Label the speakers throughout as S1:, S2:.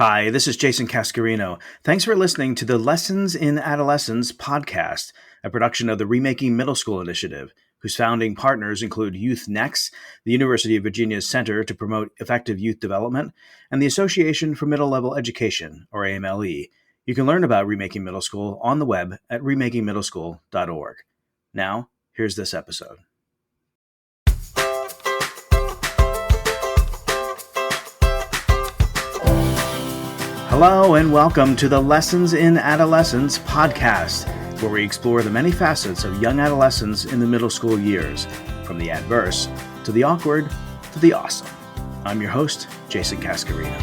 S1: Hi, this is Jason Cascarino. Thanks for listening to the Lessons in Adolescence podcast, a production of the Remaking Middle School Initiative, whose founding partners include Youth-Nex, the University of Virginia's Center to Promote Effective Youth Development, and the Association for Middle Level Education, or AMLE. You can learn about Remaking Middle School on the web at remakingmiddleschool.org. Now, here's this episode. Hello and welcome to the Lessons in Adolescence podcast, where we explore the many facets of young adolescents in the middle school years, from the adverse to the awkward to the awesome. I'm your host, Jason Cascarino.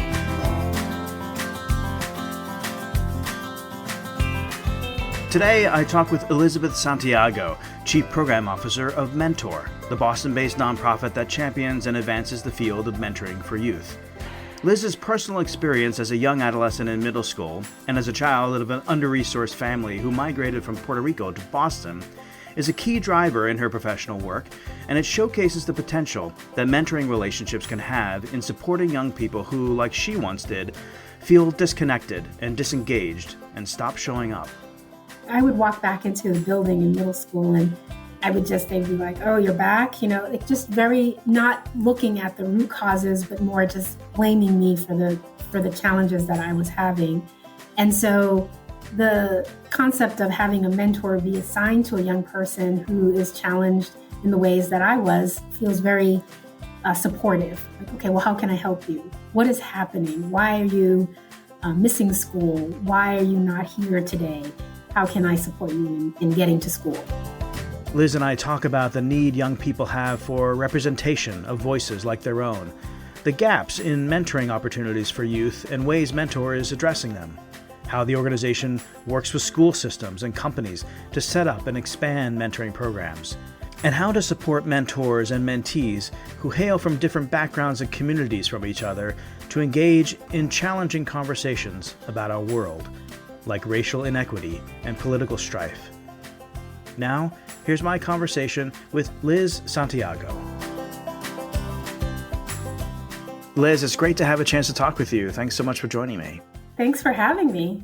S1: Today, I talk with Elizabeth Santiago, Chief Program Officer of Mentor, the Boston-based nonprofit that champions and advances the field of mentoring for youth. Liz's personal experience as a young adolescent in middle school and as a child of an under-resourced family who migrated from Puerto Rico to Boston is a key driver in her professional work, and it showcases the potential that mentoring relationships can have in supporting young people who, like she once did, feel disconnected and disengaged and stop showing up.
S2: I would walk back into the building in middle school and I would just, they'd be like, oh, you're back? Like just very not looking at the root causes, but more just blaming me for the challenges that I was having. And so the concept of having a mentor be assigned to a young person who is challenged in the ways that I was feels very supportive. Like, okay, well, how can I help you? What is happening? Why are you missing school? Why are you not here today? How can I support you in getting to school?
S1: Liz and I talk about the need young people have for representation of voices like their own, the gaps in mentoring opportunities for youth and ways Mentor is addressing them, how the organization works with school systems and companies to set up and expand mentoring programs, and how to support mentors and mentees who hail from different backgrounds and communities from each other to engage in challenging conversations about our world, like racial inequity and political strife. Now, here's my conversation with Liz Santiago. Liz, it's great to have a chance to talk with you. Thanks so much for joining me.
S2: Thanks for having me.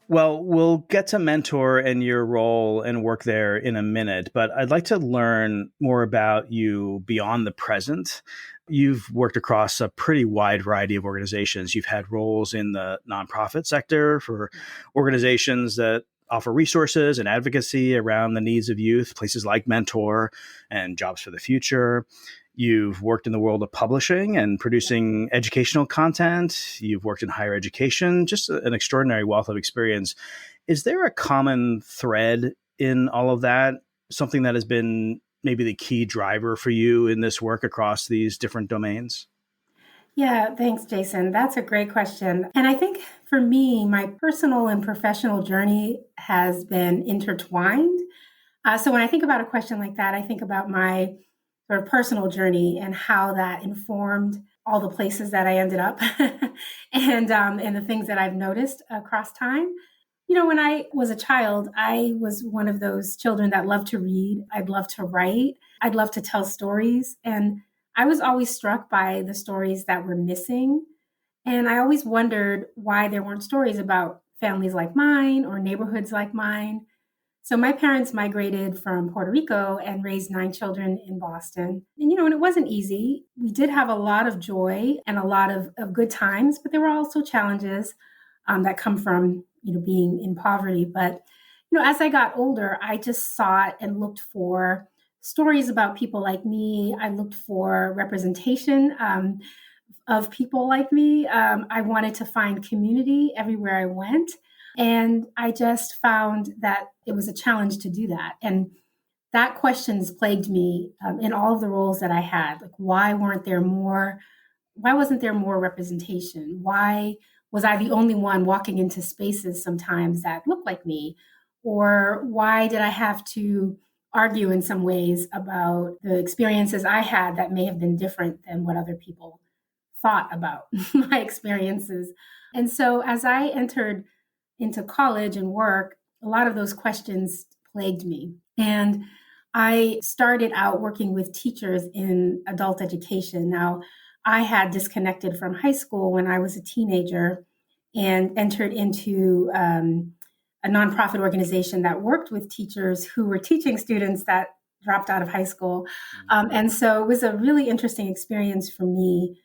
S1: Well, we'll get to Mentor and your role and work there in a minute, but I'd like to learn more about you beyond the present. You've worked across a pretty wide variety of organizations. You've had roles in the nonprofit sector for organizations that offer resources and advocacy around the needs of youth, places like Mentor and Jobs for the Future. You've worked in the world of publishing and producing educational content. You've worked in higher education, just an extraordinary wealth of experience. Is there a common thread in all of that? Something that has been maybe the key driver for you in this work across these different domains?
S2: Yeah, thanks, Jason. That's a great question. And I think for me, my personal and professional journey has been intertwined. So when I think about a question like that, I think about my sort of personal journey and how that informed all the places that I ended up and the things that I've noticed across time. When I was a child, I was one of those children that loved to read. I'd love to write. I'd love to tell stories. And I was always struck by the stories that were missing. And I always wondered why there weren't stories about families like mine or neighborhoods like mine. So my parents migrated from Puerto Rico and raised 9 children in Boston. And it wasn't easy. We did have a lot of joy and a lot of good times, but there were also challenges that come from, being in poverty. But, as I got older, I just sought and looked for stories about people like me. I looked for representation of people like me. I wanted to find community everywhere I went. And I just found that it was a challenge to do that. And that question's plagued me in all of the roles that I had. Like, why wasn't there more representation? Why was I the only one walking into spaces sometimes that looked like me? Or why did I have to argue in some ways about the experiences I had that may have been different than what other people thought about my experiences? And so as I entered into college and work, a lot of those questions plagued me. And I started out working with teachers in adult education. Now, I had disconnected from high school when I was a teenager and entered into a nonprofit organization that worked with teachers who were teaching students that dropped out of high school. And so it was a really interesting experience for me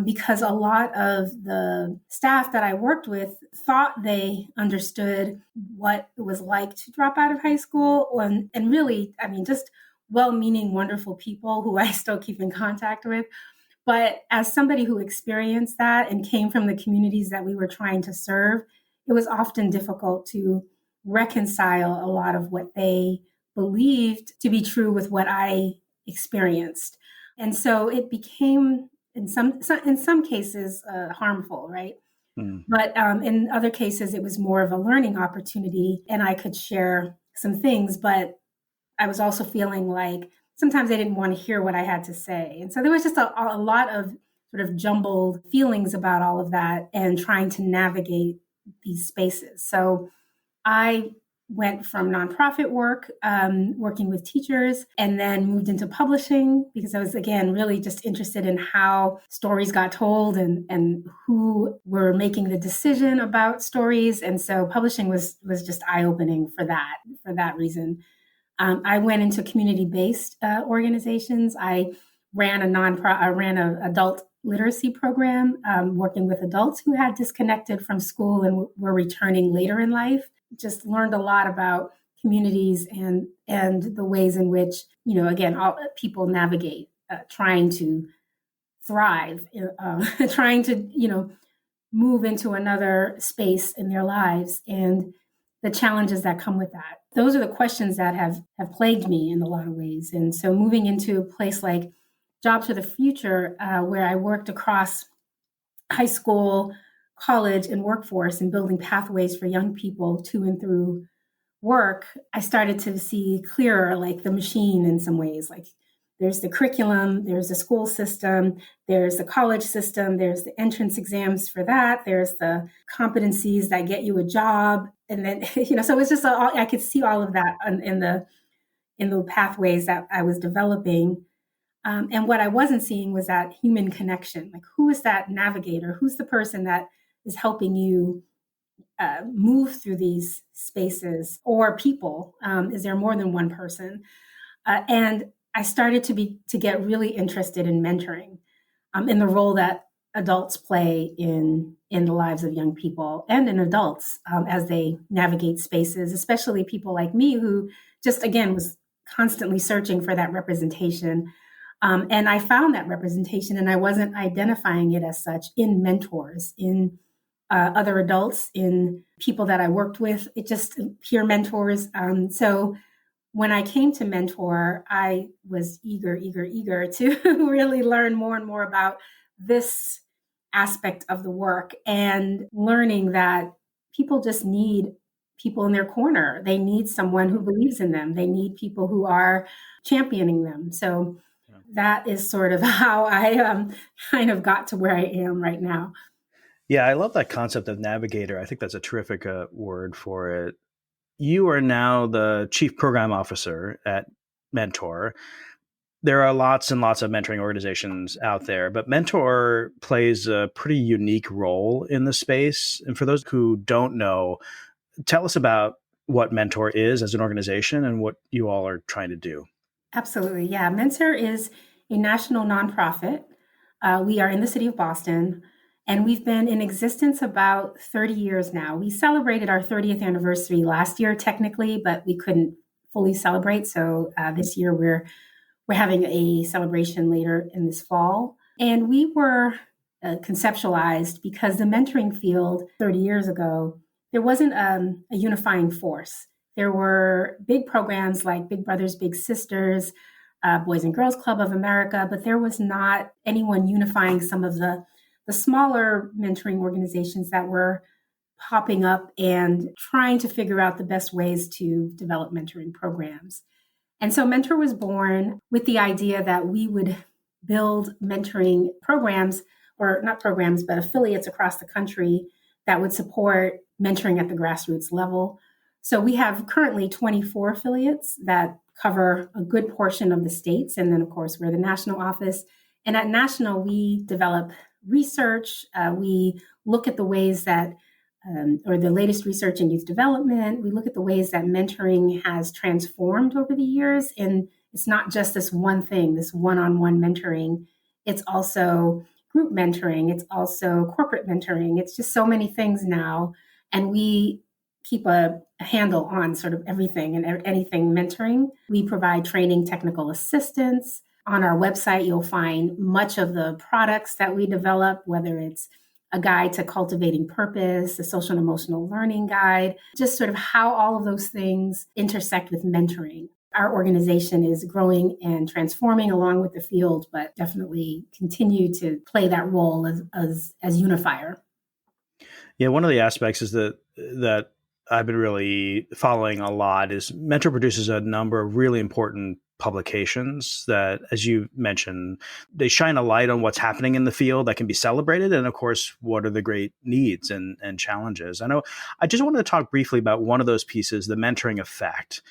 S2: because a lot of the staff that I worked with thought they understood what it was like to drop out of high school. And really, I mean, just well-meaning, wonderful people who I still keep in contact with. But as somebody who experienced that and came from the communities that we were trying to serve, it was often difficult to reconcile a lot of what they believed to be true with what I experienced. And so it became, in some cases, harmful, right? But in other cases, it was more of a learning opportunity, and I could share some things. But I was also feeling like sometimes they didn't want to hear what I had to say. And so there was just a lot of sort of jumbled feelings about all of that and trying to navigate these spaces. So I went from nonprofit work, working with teachers, and then moved into publishing because I was, again, really just interested in how stories got told and who were making the decision about stories. And so publishing was just eye-opening for that reason. I went into community-based organizations. I ran an adult literacy program, working with adults who had disconnected from school and were returning later in life. Just learned a lot about communities and the ways in which, again, all people navigate, trying to thrive, trying to, move into another space in their lives and the challenges that come with that. Those are the questions that have plagued me in a lot of ways. And so moving into a place like Jobs for the Future, where I worked across high school, college, and workforce and building pathways for young people to and through work, I started to see clearer, like the machine in some ways. Like there's the curriculum, there's the school system, there's the college system, there's the entrance exams for that, there's the competencies that get you a job. And then, so it's just, I could see all of that in the pathways that I was developing. And what I wasn't seeing was that human connection. Like, who is that navigator? Who's the person that is helping you move through these spaces or people? Is there more than one person? And I started to get really interested in mentoring, in the role that adults play in the lives of young people and in adults as they navigate spaces, especially people like me who just, again, was constantly searching for that representation. And I found that representation, and I wasn't identifying it as such in mentors, in other adults, in people that I worked with, it just peer mentors. So when I came to mentor, I was eager to really learn more and more about this aspect of the work and learning that people just need people in their corner. They need someone who believes in them. They need people who are championing them. So that is sort of how I kind of got to where I am right now.
S1: Yeah, I love that concept of navigator. I think that's a terrific word for it. You are now the chief program officer at Mentor. There are lots and lots of mentoring organizations out there, but Mentor plays a pretty unique role in the space. And for those who don't know, tell us about what Mentor is as an organization and what you all are trying to do.
S2: Absolutely. Yeah. Mentor is a national nonprofit. We are in the city of Boston, and we've been in existence about 30 years now. We celebrated our 30th anniversary last year, technically, but we couldn't fully celebrate. So this year we're having a celebration later in this fall. And we were conceptualized because the mentoring field 30 years ago, there wasn't a unifying force. There were big programs like Big Brothers Big Sisters, Boys and Girls Club of America, but there was not anyone unifying some of the smaller mentoring organizations that were popping up and trying to figure out the best ways to develop mentoring programs. And so Mentor was born with the idea that we would build mentoring programs, or not programs, but affiliates across the country that would support mentoring at the grassroots level. So we have currently 24 affiliates that cover a good portion of the states. And then, of course, we're the national office. And at National, we develop research. We look at the ways that, or the latest research in youth development. We look at the ways that mentoring has transformed over the years. And it's not just this one thing, this one-on-one mentoring. It's also group mentoring. It's also corporate mentoring. It's just so many things now. And we keep a handle on sort of everything and anything mentoring. We provide training, technical assistance. On our website, you'll find much of the products that we develop, whether it's a guide to cultivating purpose, a social and emotional learning guide, just sort of how all of those things intersect with mentoring. Our organization is growing and transforming along with the field, but definitely continue to play that role as unifier.
S1: Yeah, one of the aspects is that I've been really following a lot is Mentor produces a number of really important publications that, as you mentioned, they shine a light on what's happening in the field that can be celebrated. And of course, what are the great needs and challenges? I just wanted to talk briefly about one of those pieces, The Mentoring Effect,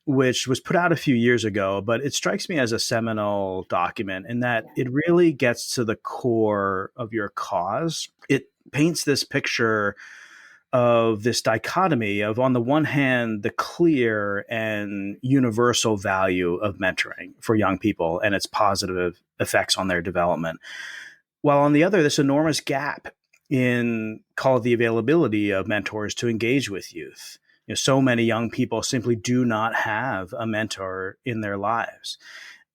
S1: which was put out a few years ago, but it strikes me as a seminal document in that it really gets to the core of your cause. It paints this picture of this dichotomy of, on the one hand, the clear and universal value of mentoring for young people and its positive effects on their development, while on the other, this enormous gap in, call it, the availability of mentors to engage with youth. So many young people simply do not have a mentor in their lives.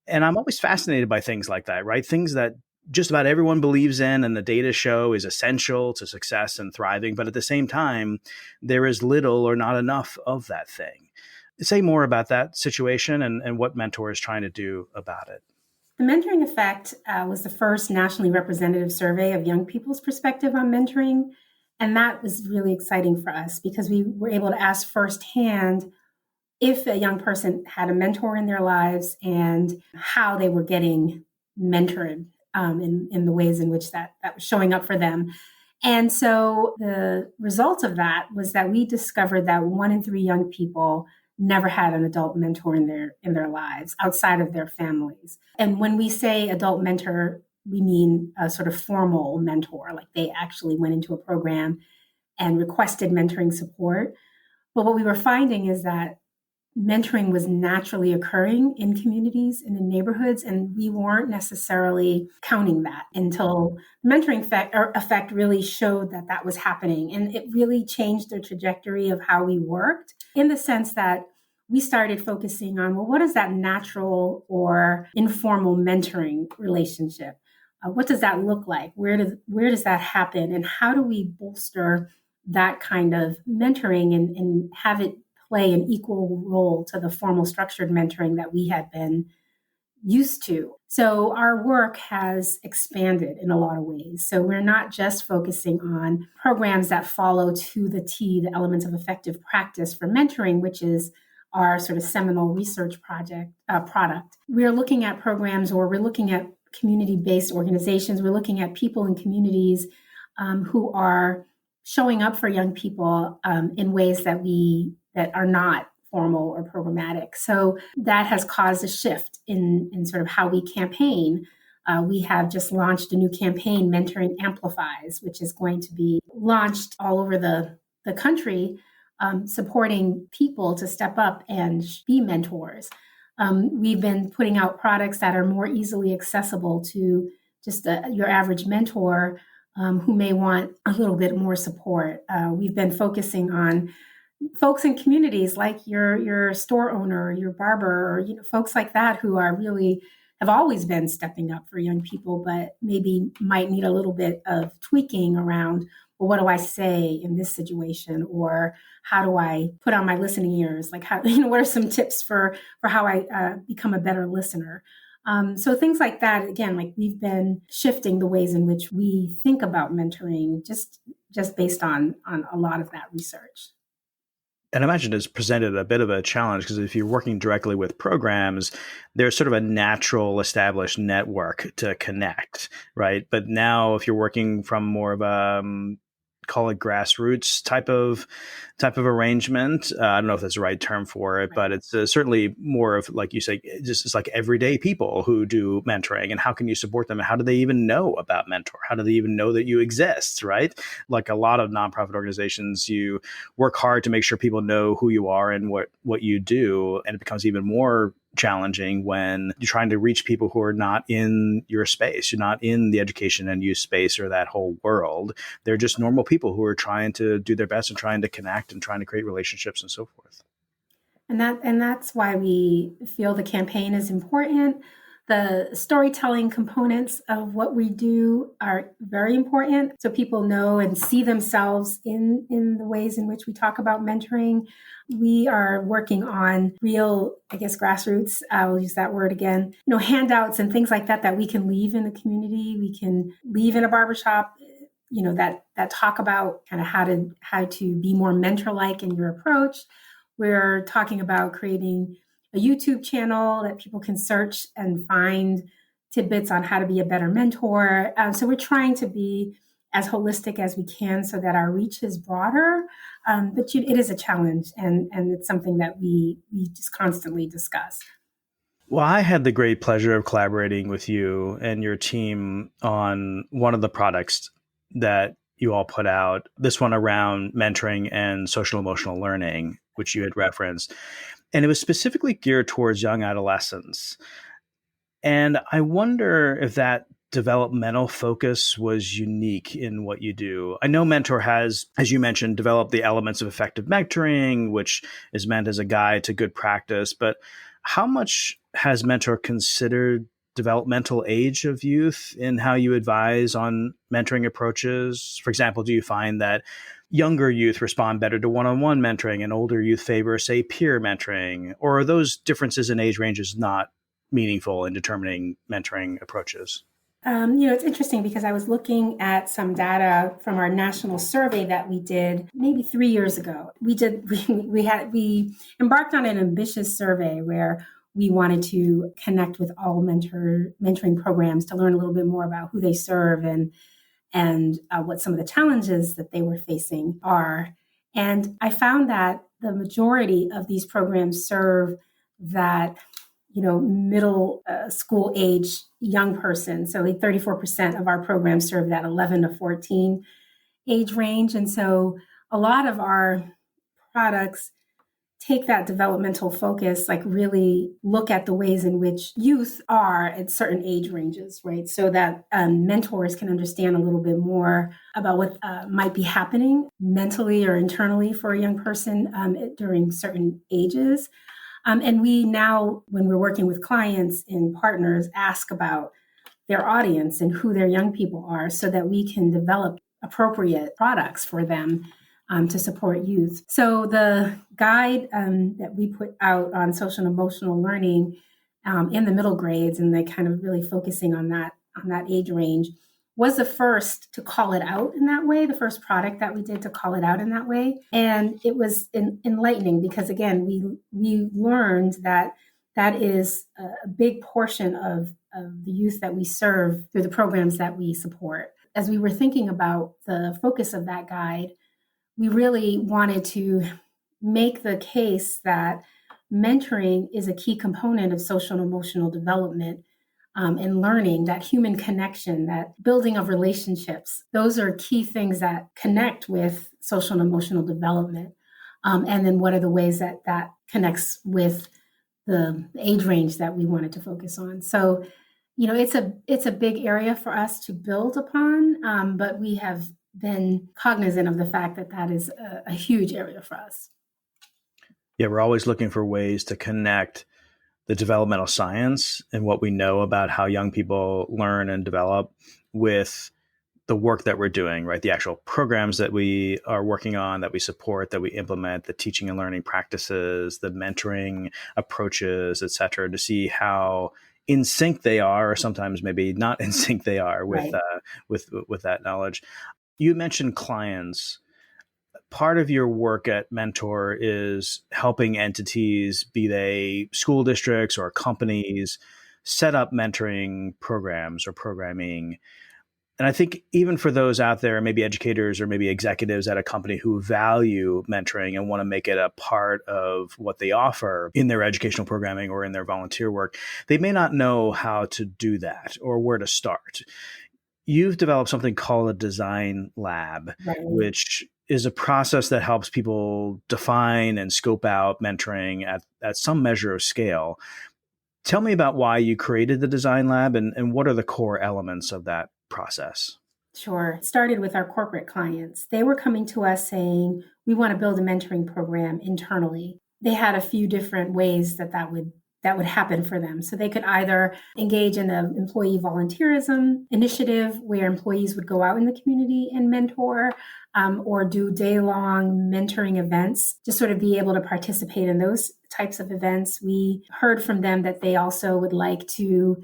S1: And I'm always fascinated by things like that, right? Things that just about everyone believes in and the data show is essential to success and thriving. But at the same time, there is little or not enough of that thing. Say more about that situation and what Mentor is trying to do about it.
S2: The Mentoring Effect was the first nationally representative survey of young people's perspective on mentoring. And that was really exciting for us because we were able to ask firsthand if a young person had a mentor in their lives and how they were getting mentored in the ways in which that was showing up for them. And so the result of that was that we discovered that 1 in 3 young people never had an adult mentor in their lives outside of their families. And when we say adult mentor, we mean a sort of formal mentor, like they actually went into a program and requested mentoring support. But what we were finding is that mentoring was naturally occurring in communities and in neighborhoods, and we weren't necessarily counting that until the mentoring effect really showed that was happening. And it really changed the trajectory of how we worked in the sense that we started focusing on, well, what is that natural or informal mentoring relationship? What does that look like? Where does that happen? And how do we bolster that kind of mentoring and have it play an equal role to the formal structured mentoring that we had been used to? So our work has expanded in a lot of ways. So we're not just focusing on programs that follow to the T, the elements of effective practice for mentoring, which is our sort of seminal research product. We're looking at programs, or we're looking at community-based organizations. We're looking at people in communities who are showing up for young people in ways that are not formal or programmatic. So that has caused a shift in sort of how we campaign. We have just launched a new campaign, Mentoring Amplifies, which is going to be launched all over the country, supporting people to step up and be mentors. We've been putting out products that are more easily accessible to just your average mentor who may want a little bit more support. We've been focusing on folks in communities like your store owner, your barber, or folks like that who are really have always been stepping up for young people, but maybe might need a little bit of tweaking around, well, what do I say in this situation? Or how do I put on my listening ears? Like, how, what are some tips for how I become a better listener? So things like that, again, like we've been shifting the ways in which we think about mentoring just based on a lot of that research.
S1: And I imagine it's presented a bit of a challenge because if you're working directly with programs, there's sort of a natural established network to connect, right? But now if you're working from more of a call it grassroots type of arrangement. I don't know if that's the right term for it, but it's certainly more of, like you say, just it's like everyday people who do mentoring. And how can you support them? And how do they even know about Mentor? How do they even know that you exist, right? Like a lot of nonprofit organizations, you work hard to make sure people know who you are and what you do. And it becomes even more challenging when you're trying to reach people who are not in your space. You're not in the education and youth space or that whole world. They're just normal people who are trying to do their best and trying to connect and trying to create relationships and so forth.
S2: And that's why we feel the campaign is important. The storytelling components of what we do are very important, so people know and see themselves in the ways in which we talk about mentoring. We are working on real, I guess, grassroots, I'll use that word again, handouts and things like that we can leave in the community. We can leave in a barbershop, that talk about kind of how to be more mentor-like in your approach. We're talking about creating a YouTube channel that people can search and find tidbits on how to be a better mentor. So we're trying to be as holistic as we can so that our reach is broader. But it is a challenge, and it's something that we just constantly discuss.
S1: Well, I had the great pleasure of collaborating with you and your team on one of the products that you all put out, this one around mentoring and social emotional learning, which you had referenced. And it was specifically geared towards young adolescents. And I wonder if that developmental focus was unique in what you do. I know Mentor has, as you mentioned, developed the elements of effective mentoring, which is meant as a guide to good practice. But how much has Mentor considered developmental age of youth in how you advise on mentoring approaches? For example, do you find that younger youth respond better to one-on-one mentoring and older youth favor, say, peer mentoring? Or are those differences in age ranges not meaningful in determining mentoring approaches?
S2: It's interesting because I was looking at some data from our national survey that we did maybe 3 years ago. We embarked on an ambitious survey where we wanted to connect with all mentoring programs to learn a little bit more about who they serve and what some of the challenges that they were facing are. And I found that the majority of these programs serve that middle school age young person. So 34% of our programs serve that 11 to 14 age range. And so a lot of our products take that developmental focus, like really look at the ways in which youth are at certain age ranges, right? So that mentors can understand a little bit more about what might be happening mentally or internally for a young person during certain ages. And we now, when we're working with clients and partners, ask about their audience and who their young people are so that we can develop appropriate products for them to support youth. So the guide that we put out on social and emotional learning in the middle grades, and they kind of really focusing on that age range, was the first to call it out in that way, the first product that we did to call it out in that way. And it was enlightening because, again, we learned that is a big portion of the youth that we serve through the programs that we support. As we were thinking about the focus of that guide, we really wanted to make the case that mentoring is a key component of social and emotional development and learning, that human connection, that building of relationships. Those are key things that connect with social and emotional development. And then what are the ways that connects with the age range that we wanted to focus on? So, it's a big area for us to build upon, but we have been cognizant of the fact that is a huge area for us.
S1: Yeah, we're always looking for ways to connect the developmental science and what we know about how young people learn and develop with the work that we're doing, right? The actual programs that we are working on, that we support, that we implement, the teaching and learning practices, the mentoring approaches, et cetera, to see how in sync they are, or sometimes maybe not in sync they are with, right. with that knowledge. You mentioned clients. Part of your work at Mentor is helping entities, be they school districts or companies, set up mentoring programs or programming. And I think even for those out there, maybe educators or maybe executives at a company who value mentoring and want to make it a part of what they offer in their educational programming or in their volunteer work, they may not know how to do that or where to start. You've developed something called a design lab,
S2: Right.
S1: which is a process that helps people define and scope out mentoring at some measure of scale. Tell me about why you created the design lab and what are the core elements of that process?
S2: Sure. It started with our corporate clients. They were coming to us saying, we want to build a mentoring program internally. They had a few different ways that would happen for them. So they could either engage in an employee volunteerism initiative where employees would go out in the community and mentor, or do day-long mentoring events to sort of be able to participate in those types of events. We heard from them that they also would like to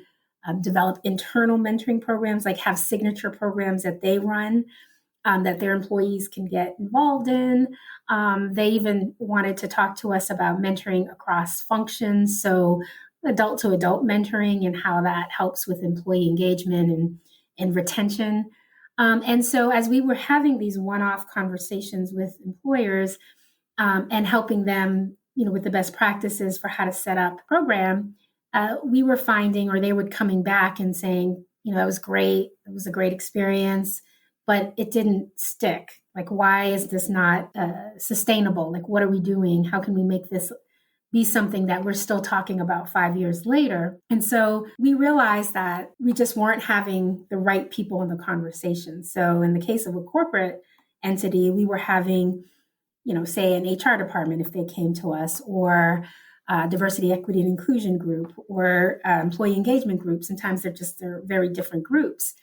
S2: develop internal mentoring programs, like have signature programs that they run, that their employees can get involved in. They even wanted to talk to us about mentoring across functions, so adult to adult mentoring and how that helps with employee engagement and retention. And so, as we were having these one-off conversations with employers, and helping them, with the best practices for how to set up a program, we were finding, or they were coming back and saying, that was great. It was a great experience, but it didn't stick. Like, why is this not sustainable? Like, what are we doing? How can we make this be something that we're still talking about 5 years later? And so we realized that we just weren't having the right people in the conversation. So in the case of a corporate entity, we were having, say an HR department, if they came to us, or diversity, equity, and inclusion group, or employee engagement group. Sometimes they're very different groups.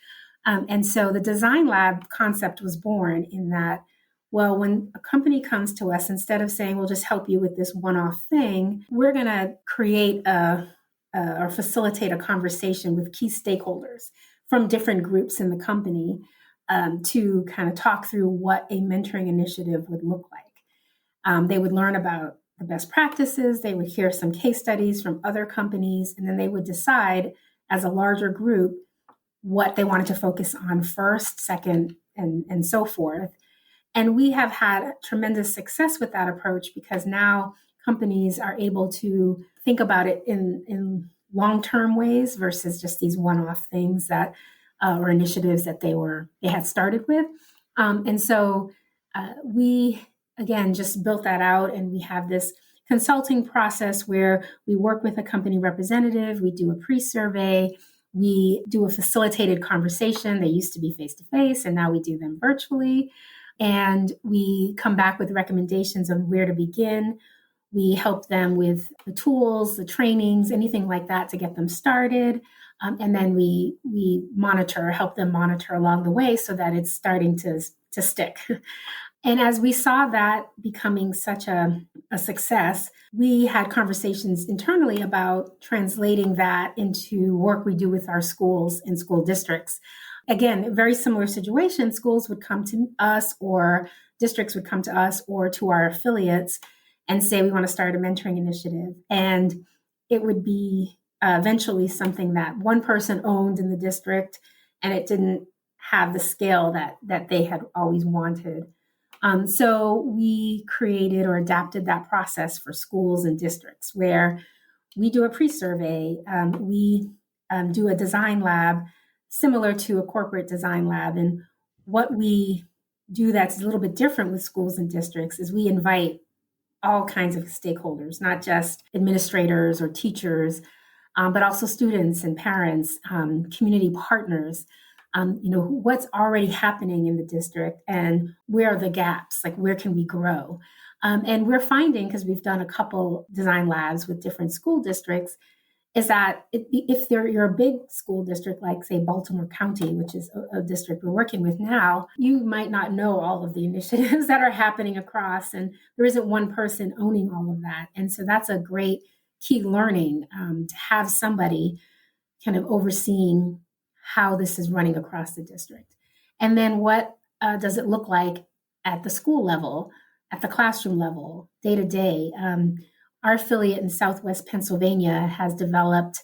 S2: And so the design lab concept was born in that, well, when a company comes to us, instead of saying, we'll just help you with this one-off thing, we're going to create or facilitate a conversation with key stakeholders from different groups in the company, to kind of talk through what a mentoring initiative would look like. They would learn about the best practices, they would hear some case studies from other companies, and then they would decide as a larger group what they wanted to focus on first, second, and so forth. And we have had tremendous success with that approach because now companies are able to think about it in long-term ways versus just these one-off things that or initiatives that they had started with. And so we, again, just built that out, and we have this consulting process where we work with a company representative, we do a pre-survey, we do a facilitated conversation. They used to be face-to-face, and now we do them virtually. And we come back with recommendations on where to begin. We help them with the tools, the trainings, anything like that to get them started. And then we help them monitor along the way so that it's starting to stick. And as we saw that becoming such a success, we had conversations internally about translating that into work we do with our schools and school districts. Again, very similar situation. Schools would come to us, or districts would come to us or to our affiliates and say, we want to start a mentoring initiative. And it would be eventually something that one person owned in the district, and it didn't have the scale that they had always wanted. So we created or adapted that process for schools and districts, where we do a pre-survey. We do a design lab similar to a corporate design lab. And what we do that's a little bit different with schools and districts is we invite all kinds of stakeholders, not just administrators or teachers, but also students and parents, community partners. What's already happening in the district and where are the gaps, like where can we grow? And we're finding, because we've done a couple design labs with different school districts, is that if you're a big school district, like say Baltimore County, which is a district we're working with now, you might not know all of the initiatives that are happening across, and there isn't one person owning all of that. And so that's a great key learning, to have somebody kind of overseeing how this is running across the district. And then what does it look like at the school level, at the classroom level, day to day? Our affiliate in Southwest Pennsylvania has developed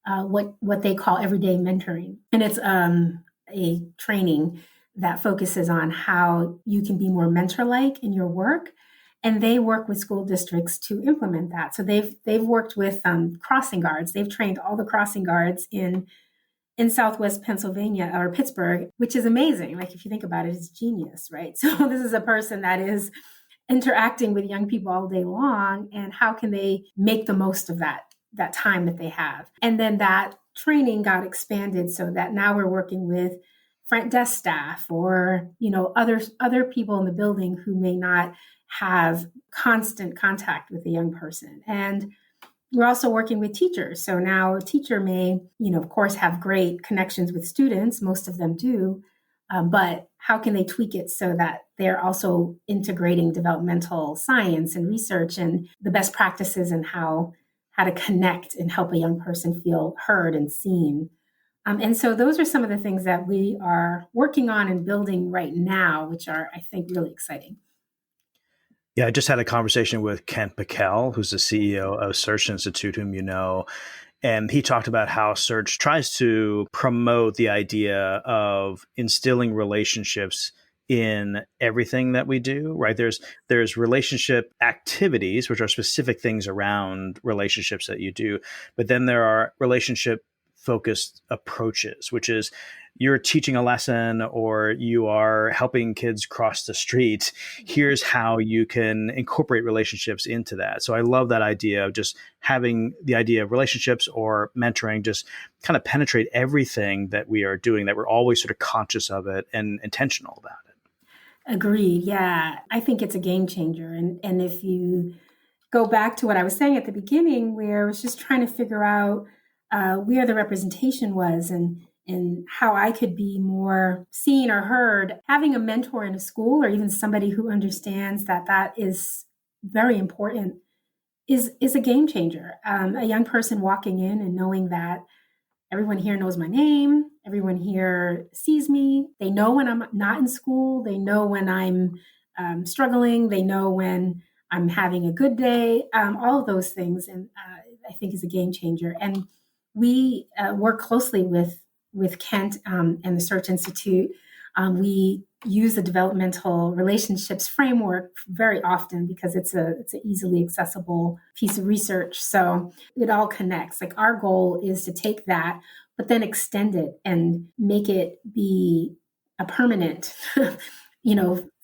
S2: what they call everyday mentoring. And it's a training that focuses on how you can be more mentor-like in your work. And they work with school districts to implement that. So they've worked with crossing guards. They've trained all the crossing guards in Southwest Pennsylvania or Pittsburgh, which is amazing. Like if you think about it, it's genius, right? So this is a person that is interacting with young people all day long, and how can they make the most of that time that they have? And then that training got expanded so that now we're working with front desk staff or other people in the building who may not have constant contact with the young person. And we're also working with teachers. So now a teacher may, of course, have great connections with students. Most of them do. But how can they tweak it so that they're also integrating developmental science and research and the best practices and how to connect and help a young person feel heard and seen? And so those are some of the things that we are working on and building right now, which are, I think, really exciting.
S1: Yeah, I just had a conversation with Kent Bickel, who's the CEO of Search Institute, whom you know. And he talked about how Search tries to promote the idea of instilling relationships in everything that we do, right? There's relationship activities, which are specific things around relationships that you do. But then there are relationship focused approaches, which is you're teaching a lesson or you are helping kids cross the street. Here's how you can incorporate relationships into that. So I love that idea of just having the idea of relationships or mentoring just kind of penetrate everything that we are doing, that we're always sort of conscious of it and intentional about it.
S2: Agreed. Yeah. I think it's a game changer. And if you go back to what I was saying at the beginning, where I was just trying to figure out where the representation was and how I could be more seen or heard, having a mentor in a school or even somebody who understands that is very important is a game changer. A young person walking in and knowing that everyone here knows my name, everyone here sees me, they know when I'm not in school, they know when I'm struggling, they know when I'm having a good day, all of those things, and I think is a game changer. And we work closely with Kent and the Search Institute. We use the developmental relationships framework very often because it's an easily accessible piece of research. So it all connects. Like our goal is to take that, but then extend it and make it be a permanent,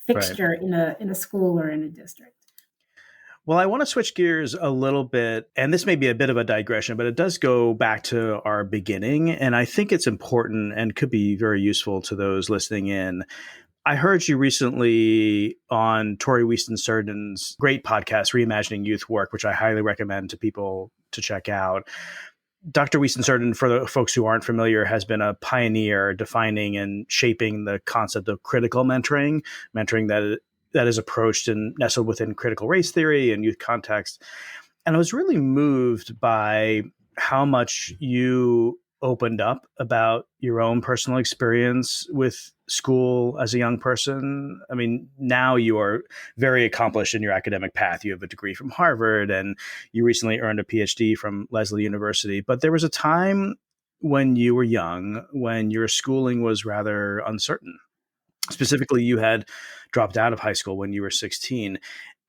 S2: fixture
S1: Right.
S2: in a school or in a district.
S1: Well, I want to switch gears a little bit, and this may be a bit of a digression, but it does go back to our beginning, and I think it's important and could be very useful to those listening in. I heard you recently on Tori Wieston-Surdin's great podcast, Reimagining Youth Work, which I highly recommend to people to check out. Dr. Wieston-Surdin, for the folks who aren't familiar, has been a pioneer defining and shaping the concept of critical mentoring that is approached and nestled within critical race theory and youth context. And I was really moved by how much you opened up about your own personal experience with school as a young person. I mean, now you are very accomplished in your academic path. You have a degree from Harvard and you recently earned a PhD from Lesley University. But there was a time when you were young, when your schooling was rather uncertain. Specifically, you had dropped out of high school when you were 16.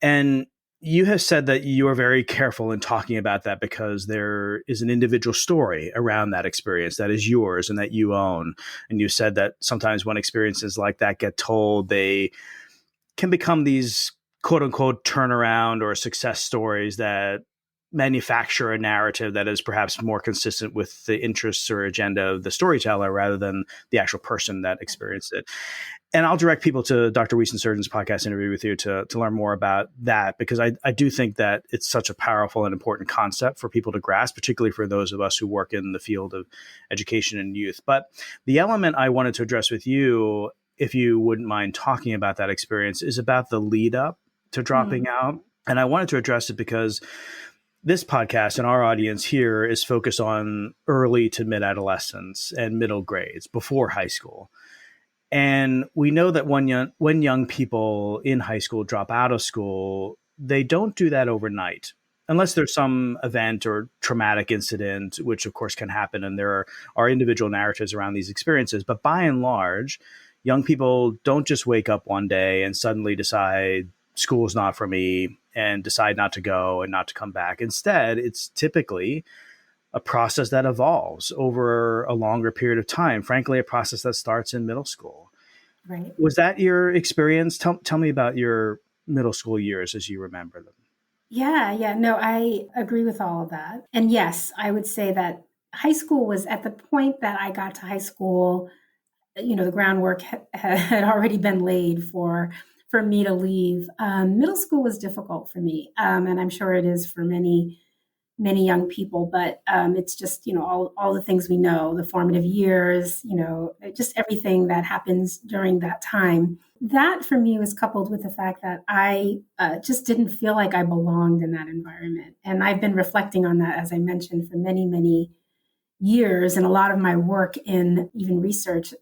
S1: And you have said that you are very careful in talking about that because there is an individual story around that experience that is yours and that you own. And you said that sometimes when experiences like that get told, they can become these quote unquote turnaround or success stories that manufacture a narrative that is perhaps more consistent with the interests or agenda of the storyteller rather than the actual person that experienced it. And I'll direct people to Dr. Wieston-Surdin's podcast interview with you to learn more about that, because I do think that it's such a powerful and important concept for people to grasp, particularly for those of us who work in the field of education and youth. But the element I wanted to address with you, if you wouldn't mind talking about that experience, is about the lead up to dropping out. And I wanted to address it because this podcast and our audience here is focused on early to mid-adolescence and middle grades before high school. And we know that when young people in high school drop out of school, they don't do that overnight. unless there's some event or traumatic incident, which of course can happen, and are individual narratives around these experiences. But by and large, young people don't just wake up one day and suddenly decide school's not for me and decide not to go and not to come back. Instead, it's typically a process that evolves over a longer period of time. Frankly, a process that starts in middle school.
S2: Right.
S1: Was that your experience? Tell me about your middle school years as you remember them.
S2: Yeah. No, I agree with all of that. And yes, I would say that high school was at the point that I got to high school, the groundwork had already been laid for me to leave. Middle school was difficult for me, and I'm sure it is for many young people. But it's just all the things we know, the formative years, just everything that happens during that time. That for me was coupled with the fact that I just didn't feel like I belonged in that environment, and I've been reflecting on that, as I mentioned, for many years, and a lot of my work in even research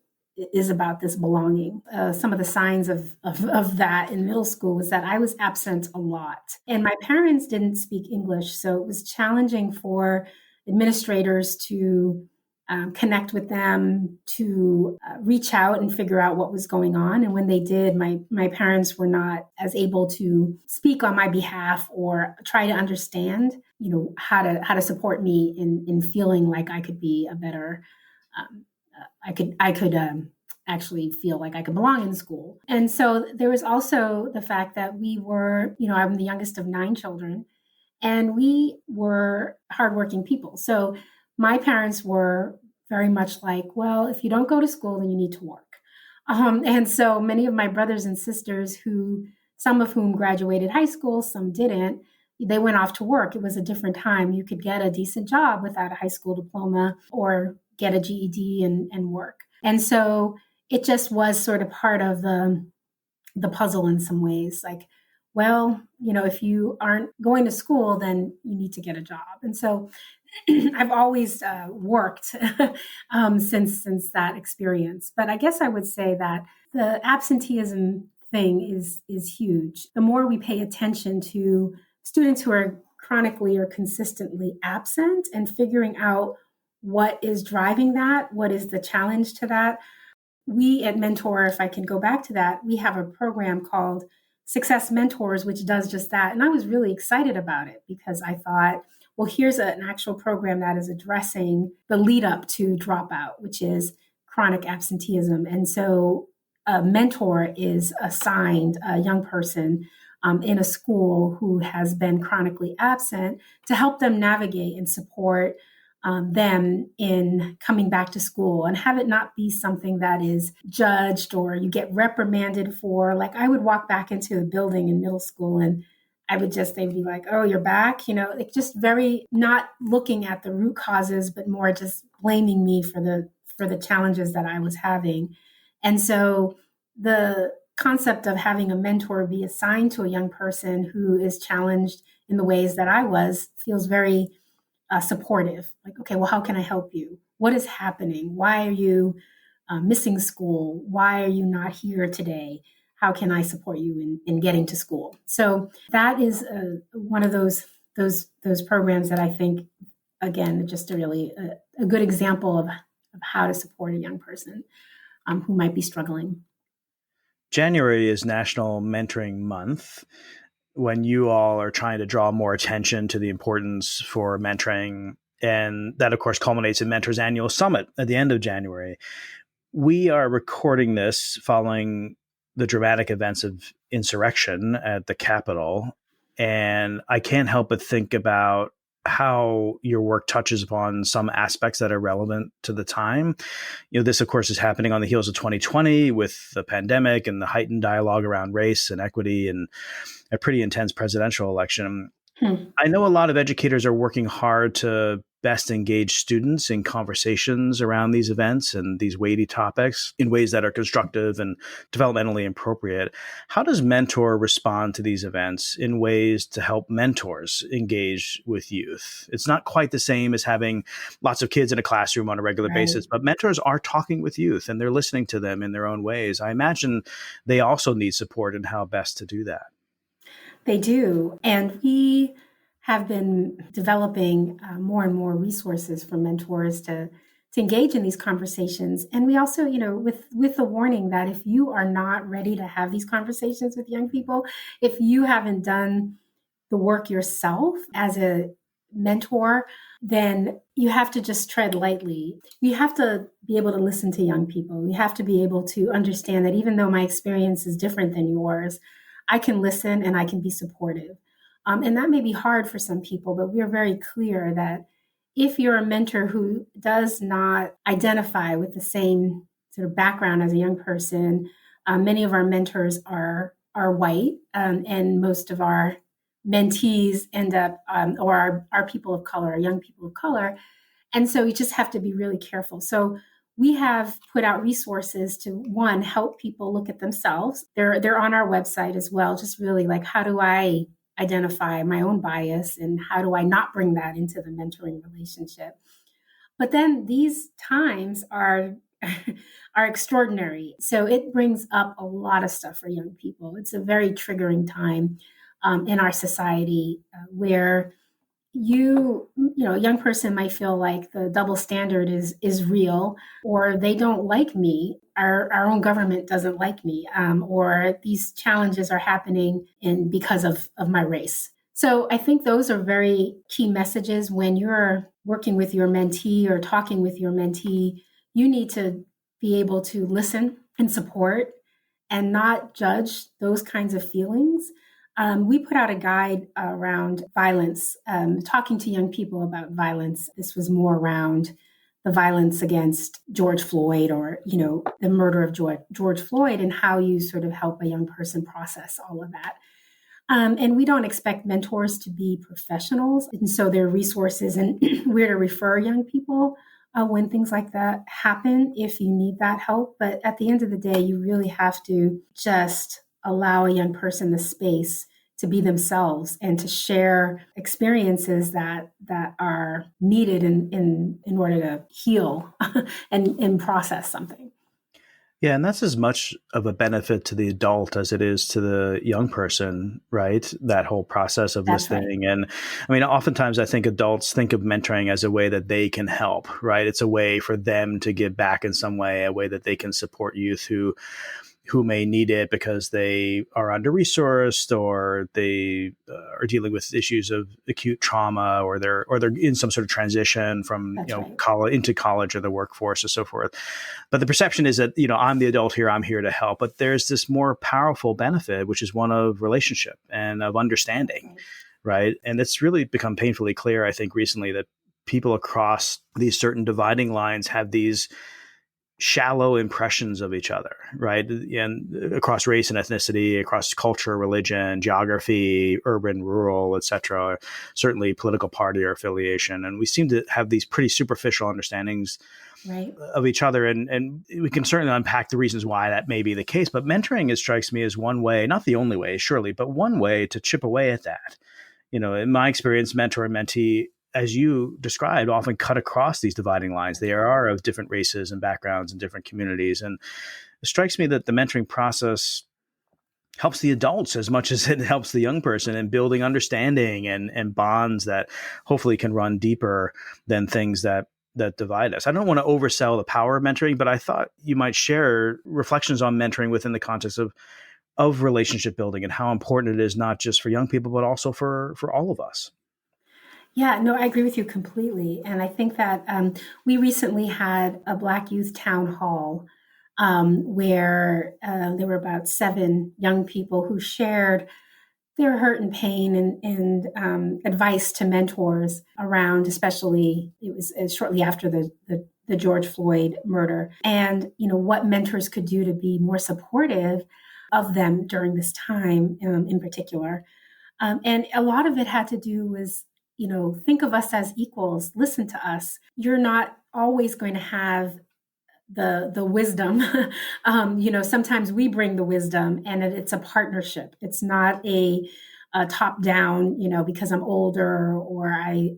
S2: is about this belonging. Some of the signs of that in middle school was that I was absent a lot. And my parents didn't speak English, so it was challenging for administrators to connect with them, to reach out and figure out what was going on. And when they did, my parents were not as able to speak on my behalf or try to understand, how to support me in feeling like I could be a better I could actually feel like I could belong in school. And so there was also the fact that we were, I'm the youngest of 9 children, and we were hardworking people. So my parents were very much like, well, if you don't go to school, then you need to work. And so many of my brothers and sisters, some of whom graduated high school, some didn't, they went off to work. It was a different time. You could get a decent job without a high school diploma or get a GED and work. And so it just was sort of part of the puzzle in some ways. Like, well, if you aren't going to school, then you need to get a job. And so I've always worked since that experience. But I guess I would say that the absenteeism thing is huge. The more we pay attention to students who are chronically or consistently absent and figuring out what is driving that, what is the challenge to that. We at Mentor, if I can go back to that, we have a program called Success Mentors, which does just that. And I was really excited about it because I thought, well, here's an actual program that is addressing the lead up to dropout, which is chronic absenteeism. And so a mentor is assigned a young person in a school who has been chronically absent to help them navigate and support them in coming back to school, and have it not be something that is judged or you get reprimanded for. Like, I would walk back into a building in middle school and they'd be like, oh, you're back, like just very not looking at the root causes, but more just blaming me for the challenges that I was having. And so the concept of having a mentor be assigned to a young person who is challenged in the ways that I was feels very supportive. Like, okay, well, how can I help you? What is happening? Why are you missing school? Why are you not here today? How can I support you in getting to school? So that is one of those programs that I think, again, just a good example of how to support a young person who might be struggling.
S1: January is National Mentoring Month. When you all are trying to draw more attention to the importance for mentoring, and that, of course, culminates in Mentor's annual summit at the end of January. We are recording this following the dramatic events of insurrection at the Capitol, and I can't help but think about how your work touches upon some aspects that are relevant to the time. This, of course, is happening on the heels of 2020 with the pandemic and the heightened dialogue around race and equity and a pretty intense presidential election. I know a lot of educators are working hard to best engage students in conversations around these events and these weighty topics in ways that are constructive and developmentally appropriate. How does Mentor respond to these events in ways to help mentors engage with youth? It's not quite the same as having lots of kids in a classroom on a regular basis, but mentors are talking with youth and they're listening to them in their own ways. I imagine they also need support in how best to do that.
S2: They do. And we have been developing more and more resources for mentors to engage in these conversations. And we also, with the warning that if you are not ready to have these conversations with young people, if you haven't done the work yourself as a mentor, then you have to just tread lightly. You have to be able to listen to young people. You have to be able to understand that even though my experience is different than yours, I can listen and I can be supportive. And that may be hard for some people, but we are very clear that if you're a mentor who does not identify with the same sort of background as a young person, many of our mentors are white, and most of our mentees end up, or are people of color, young people of color. And so you just have to be really careful. So we have put out resources to, one, help people look at themselves. They're on our website as well, just really like, how do I identify my own bias and how do I not bring that into the mentoring relationship? But then these times are are extraordinary. So it brings up a lot of stuff for young people. It's a very triggering time in our society where a young person might feel like the double standard is real, or they don't like me. Our own government doesn't like me, or these challenges are happening because of my race. So I think those are very key messages when you're working with your mentee or talking with your mentee. You need to be able to listen and support and not judge those kinds of feelings. We put out a guide around violence, talking to young people about violence. This was more around the violence against George Floyd, or, the murder of George Floyd, and how you sort of help a young person process all of that. And we don't expect mentors to be professionals. And so there are resources and where to refer young people when things like that happen, if you need that help. But at the end of the day, you really have to just allow a young person the space to be themselves and to share experiences that are needed in order to heal and process something.
S1: Yeah, and that's as much of a benefit to the adult as it is to the young person, right? That whole process of
S2: That's right.
S1: listening. And I mean, oftentimes I think adults think of mentoring as a way that they can help, right? It's a way for them to give back in some way, a way that they can support youth who may need it because they are under-resourced, or they are dealing with issues of acute trauma, or they're in some sort of transition from
S2: That's right.
S1: college into college or the workforce or so forth. But the perception is that I'm the adult here, I'm here to help. But there's this more powerful benefit, which is one of relationship and of understanding, right? And it's really become painfully clear, I think, recently that people across these certain dividing lines have these shallow impressions of each other, right? And across race and ethnicity, across culture, religion, geography, urban, rural, etc., certainly political party or affiliation. And we seem to have these pretty superficial understandings
S2: Right.
S1: of each other. And we can certainly unpack the reasons why that may be the case. But mentoring, it strikes me, as one way, not the only way, surely, but one way to chip away at that. In my experience, mentor and mentee, as you described, often cut across these dividing lines. They are of different races and backgrounds and different communities. And it strikes me that the mentoring process helps the adults as much as it helps the young person in building understanding and bonds that hopefully can run deeper than things that divide us. I don't want to oversell the power of mentoring, but I thought you might share reflections on mentoring within the context of relationship building and how important it is, not just for young people, but also for all of us.
S2: Yeah, no, I agree with you completely. And I think that we recently had a Black youth town hall where there were about 7 young people who shared their hurt and pain and advice to mentors around, especially it was shortly after the George Floyd murder, and what mentors could do to be more supportive of them during this time in particular. And a lot of it had to do with, think of us as equals, listen to us. You're not always going to have the wisdom. Sometimes we bring the wisdom, and it's a partnership. It's not a top down, because I'm older or I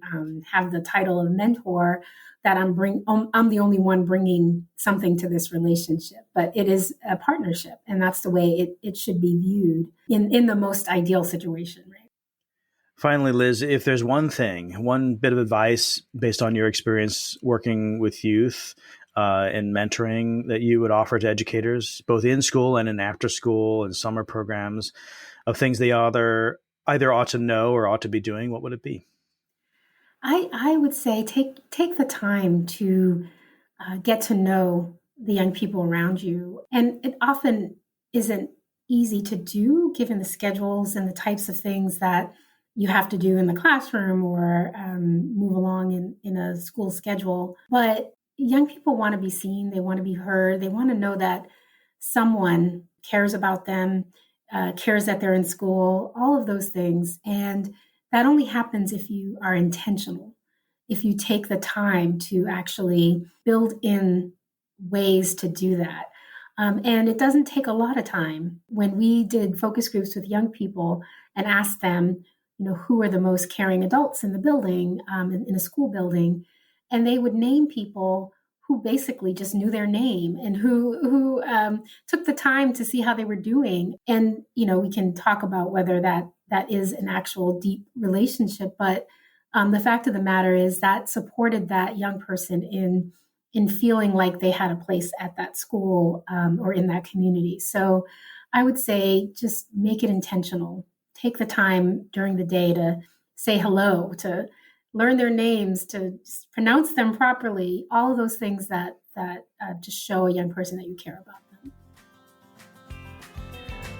S2: have the title of mentor, that I'm the only one bringing something to this relationship. But it is a partnership, and that's the way it should be viewed in the most ideal situation, right?
S1: Finally, Liz, if there's one bit of advice based on your experience working with youth and mentoring that you would offer to educators, both in school and in after school and summer programs, of things they either ought to know or ought to be doing, what would it be?
S2: I would say take the time to get to know the young people around you. And it often isn't easy to do given the schedules and the types of things that you have to do in the classroom or move along in a school schedule. But young people want to be seen. They want to be heard. They want to know that someone cares about them, cares that they're in school, all of those things. And that only happens if you are intentional, if you take the time to actually build in ways to do that. And it doesn't take a lot of time. When we did focus groups with young people and asked them, who are the most caring adults in the building, in a school building, and they would name people who basically just knew their name and who took the time to see how they were doing. And, we can talk about whether that is an actual deep relationship, but the fact of the matter is that supported that young person in feeling like they had a place at that school or in that community. So I would say just make it intentional. Take the time during the day to say hello, to learn their names, to pronounce them properly, all of those things that just show a young person that you care about them.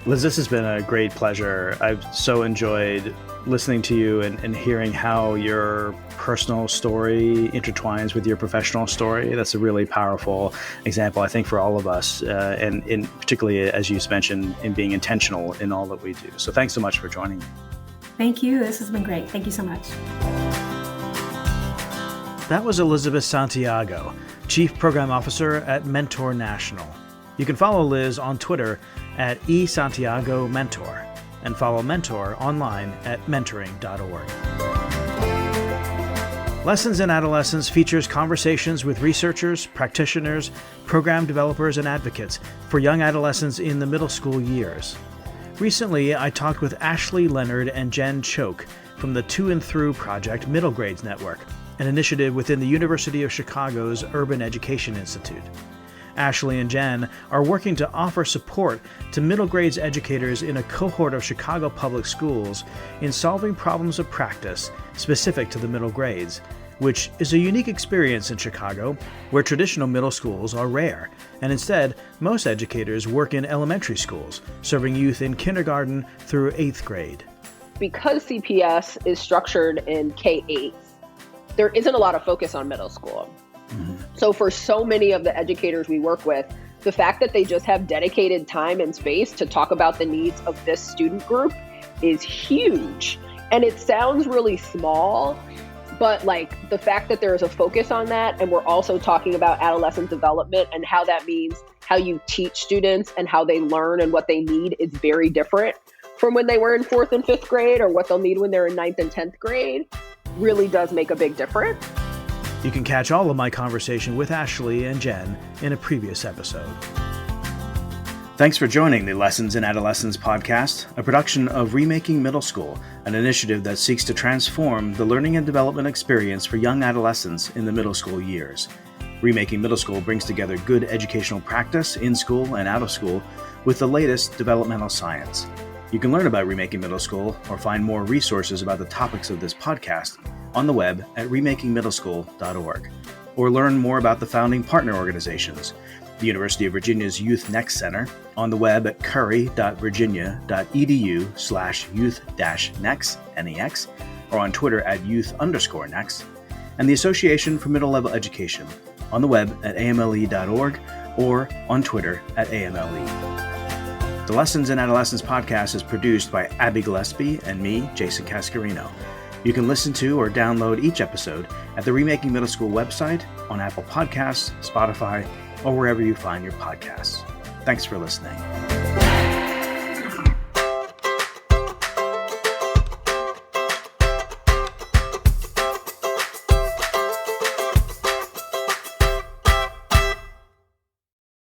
S1: Liz, this has been a great pleasure. I've so enjoyed listening to you and hearing how your personal story intertwines with your professional story. That's a really powerful example, I think, for all of us, and in particularly, as you mentioned, in being intentional in all that we do. So thanks so much for joining me.
S2: Thank you. This has been great. Thank you so much.
S1: That was Elizabeth Santiago, Chief Program Officer at Mentor National. You can follow Liz on Twitter at eSantiagoMentor and follow Mentor online at mentoring.org. Lessons in Adolescence features conversations with researchers, practitioners, program developers, and advocates for young adolescents in the middle school years. Recently, I talked with Ashley Leonard and Jen Choke from the To and Through Project Middle Grades Network, an initiative within the University of Chicago's Urban Education Institute. Ashley and Jen are working to offer support to middle grades educators in a cohort of Chicago public schools in solving problems of practice specific to the middle grades, which is a unique experience in Chicago, where traditional middle schools are rare, and instead, most educators work in elementary schools, serving youth in kindergarten through 8th grade.
S3: Because CPS is structured in K-8, there isn't a lot of focus on middle school. Mm-hmm. So for so many of the educators we work with, the fact that they just have dedicated time and space to talk about the needs of this student group is huge. And it sounds really small, but like the fact that there is a focus on that, and we're also talking about adolescent development and how that means how you teach students and how they learn and what they need is very different from when they were in 4th and 5th grade or what they'll need when they're in 9th and 10th grade, really does make a big difference.
S1: You can catch all of my conversation with Ashley and Jen in a previous episode. Thanks for joining the Lessons in Adolescence podcast, a production of Remaking Middle School, an initiative that seeks to transform the learning and development experience for young adolescents in the middle school years. Remaking Middle School brings together good educational practice in school and out of school with the latest developmental science. You can learn about Remaking Middle School or find more resources about the topics of this podcast on the web at remakingmiddleschool.org, or learn more about the founding partner organizations, the University of Virginia's Youth-Nex Center on the web at curry.virginia.edu/youth-nex, N-E-X, or on Twitter at youth_nex, and the Association for Middle Level Education on the web at amle.org or on Twitter at AMLE. The Lessons in Adolescence podcast is produced by Abby Gillespie and me, Jason Cascarino. You can listen to or download each episode at the Remaking Middle School website, on Apple Podcasts, Spotify, or wherever you find your podcasts. Thanks for listening.